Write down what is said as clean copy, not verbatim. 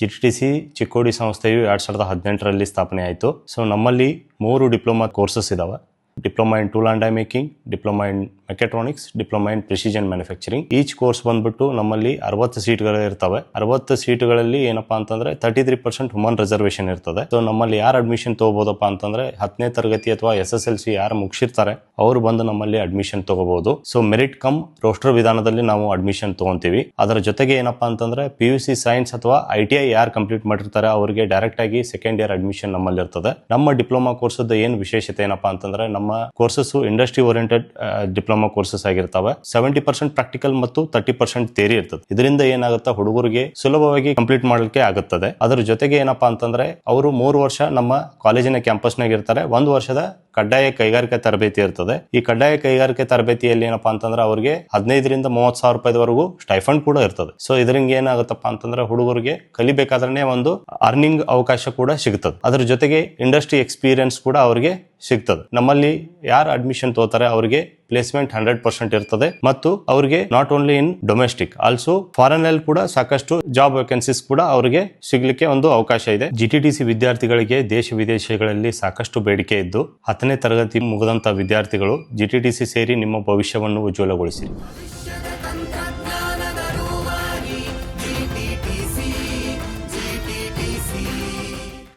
GTTC Chikkodi ಸಂಸ್ಥೆಯು 2018ರಲ್ಲಿ ಸ್ಥಾಪನೆ ಆಯಿತು. ಸೊ ನಮ್ಮಲ್ಲಿ 3 ಡಿಪ್ಲೊಮಾ ಕೋರ್ಸಸ್ ಇದಾವೆ. Diploma in tool and dye making, diploma in mechatronics, diploma in precision manufacturing. Each course ಬಂದ್ಬಿಟ್ಟು ನಮ್ಮಲ್ಲಿ 60 ಸೀಟ್ಗಳು ಇರ್ತವೆ. 60 ಸೀಟ್ಗಳಲ್ಲಿ ಏನಪ್ಪಾ ಅಂತಂದ್ರೆ 33% ವುಮನ್ ರಿಸರ್ವೇಶನ್ ಇರ್ತದೆ. ಸೊ ನಮ್ಮಲ್ಲಿ ಯಾರು ಅಡ್ಮಿಷನ್ ತಗೋಬಹುದಪ್ಪ ಅಂತಂದ್ರೆ 10ನೇ ತರಗತಿ ಅಥವಾ SSLC ಯಾರು ಮುಗಿಸಿರ್ತಾರೆ ಅವರು ಬಂದು ನಮ್ಮಲ್ಲಿ ಅಡ್ಮಿಷನ್ ತಗೋಬಹುದು. ಸೊ ಮೆರಿಟ್ ಕಮ್ ರೋಸ್ಟರ್ ವಿಧಾನದಲ್ಲಿ ನಾವು ಅಡ್ಮಿಷನ್ ತಗೊಂತೀವಿ. ಅದರ ಜೊತೆಗೆ ಏನಪ್ಪಾ ಅಂತಂದ್ರೆ PUC ಸೈನ್ಸ್ ಅಥವಾ ITI ಯಾರು ಕಂಪ್ಲೀಟ್ ಮಾಡಿರ್ತಾರೆ ಅವರಿಗೆ ಡೈರೆಕ್ಟ್ ಆಗಿ ಸೆಕೆಂಡ್ ಇಯರ್ ಅಡ್ಮಿಷನ್ ನಮ್ಮಲ್ಲಿ ಇರ್ತದೆ. ನಮ್ಮ ಡಿಪ್ಲೊಮಾ ಕೋರ್ಸ್ ಏನು ವಿಶೇಷತೆ ಏನಪ್ಪಾ ಅಂತಂದ್ರೆ ನಮ್ಮ courses industry oriented diploma courses ಆಗಿರ್ತವೆ. 70% ಪ್ರಾಕ್ಟಿಕಲ್ ಮತ್ತು 30% ಥಿಯರಿ ಇರ್ತದೆ. ಇದರಿಂದ ಏನಾಗುತ್ತೆ, ಹುಡುಗರಿಗೆ ಸುಲಭವಾಗಿ ಕಂಪ್ಲೀಟ್ ಮಾಡಲಿಕ್ಕೆ ಆಗುತ್ತದೆ. ಅದರ ಜೊತೆಗೆ ಏನಪ್ಪಾ ಅಂತಂದ್ರೆ ಅವರು 3 ವರ್ಷ ನಮ್ಮ ಕಾಲೇಜಿನ ಕ್ಯಾಂಪಸ್ನಾಗ ಇರ್ತಾರೆ. 1 ವರ್ಷದ ಕಡ್ಡಾಯ ಕೈಗಾರಿಕಾ ತರಬೇತಿ ಇರ್ತದೆ. ಈ ಕಡ್ಡಾಯ ಕೈಗಾರಿಕಾ ತರಬೇತಿಯಲ್ಲಿ ಏನಪ್ಪಾ ಅಂತಂದ್ರೆ ಅವರಿಗೆ 15ರಿಂದ 30 ಸಾವಿರ ರೂಪಾಯಿವರೆಗೂ ಸ್ಟೈಫಂಡ್ ಕೂಡ ಇರ್ತದೆ. ಸೊ ಇದರಿಂದ ಏನಾಗುತ್ತಪ್ಪ ಅಂತಂದ್ರೆ ಹುಡುಗರಿಗೆ ಕಲಿಬೇಕಾದ್ರೆ ಒಂದು ಅರ್ನಿಂಗ್ ಅವಕಾಶ ಕೂಡ ಸಿಗ್ತದೆ. ಅದರ ಜೊತೆಗೆ ಇಂಡಸ್ಟ್ರಿ ಎಕ್ಸ್ಪೀರಿಯನ್ಸ್ ಕೂಡ ಅವರಿಗೆ ಸಿಗ್ತದೆ. ನಮ್ಮಲ್ಲಿ ಯಾರು ಅಡ್ಮಿಷನ್ ತಗೋತಾರೆ ಅವರಿಗೆ ಪ್ಲೇಸ್ಮೆಂಟ್ 100% ಇರ್ತದೆ ಮತ್ತು ಅವರಿಗೆ not only in domestic also foreign ಅಲ್ಲಿ ಕೂಡ ಸಾಕಷ್ಟು ಜಾಬ್ ವೇಕೆನ್ಸೀಸ್ ಕೂಡ ಅವರಿಗೆ ಸಿಗ್ಲಿಕ್ಕೆ ಒಂದು ಅವಕಾಶ ಇದೆ. GTTC ವಿದ್ಯಾರ್ಥಿಗಳಿಗೆ ದೇಶ ವಿದೇಶಗಳಲ್ಲಿ ಸಾಕಷ್ಟು ಬೇಡಿಕೆ ಇದ್ದು 10ನೇ ತರಗತಿ ಮುಗಿದಂತ ವಿದ್ಯಾರ್ಥಿಗಳು GTTC ಸೇರಿ ನಿಮ್ಮ ಭವಿಷ್ಯವನ್ನು ಉಜ್ವಲಗೊಳಿಸಿರಿ.